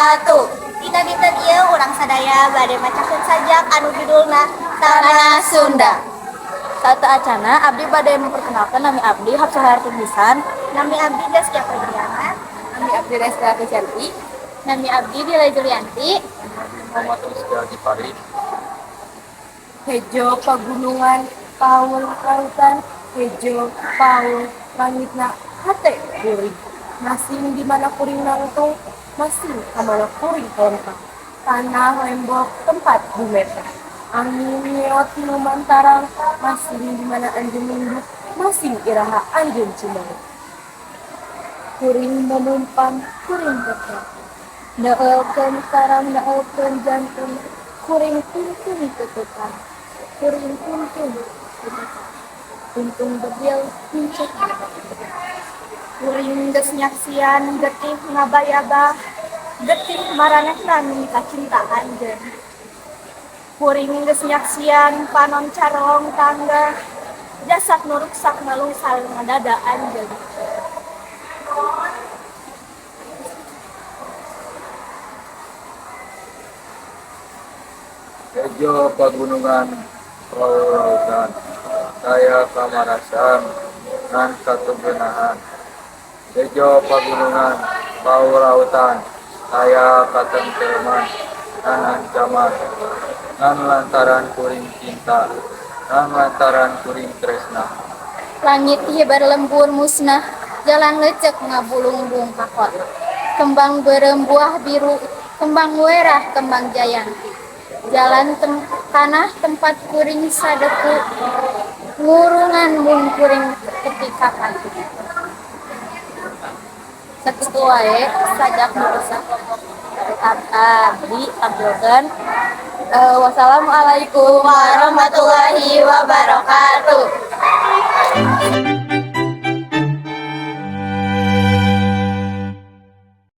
wabarakatuh. Dina dinten ieu urang sadaya bade macakeun sajak anu judulna Tanah Sunda. Saat acana abdi bade memperkenalkan nami abdi Hapsah Hartun. Nami abdi Deskia Febriana. Nami abdi Resta Kecanti. Nami abdi Dila Julianti. Muhammad Rizky Gifari. Hejo pagunungan, paul lautan, hejo paul langitna hate kuring. Masing di mana kuring nangtung, masing kamana kuring lempang. Tanah lembok tempat bumeta. Angin nyeot numantarang, masing di mana anjeun minggu, masing iraha anjeun cimahi. Kuring menumpang, kuring tetap. Neelkeun sarang, neelkeun jantung, kuring tuntun tutupan. Kuring tuntun tutupan. Tuntung bedil pincet. Kuring geus nyaksian getih ngabayabah. Getih maranehna nu kacintaan jeung. Kuring geus nyaksian panon carong tangga. Jasad nu ruksak ngalungsal ngadadaan jeung. Hejo pagunungan, paul lautan, saya kamarasan, nan katugenahan. Hejo pagunungan, paul lautan, saya katengteuman, nan ancaman, nan lantaran kuring cinta, nan lantaran kuring tresna. Langit hibar lembur musnah, jalan lecek ngabulung-bung kakot. Kembang berem buah biru, kembang werah, kembang jayanti. Jalan tanah tempat kuring sadeku, ngurungan mung kuring ketikakan. Sakitu wae sajak nu usah abdi tampilkeun. Wassalamualaikum warahmatullahi wabarakatuh.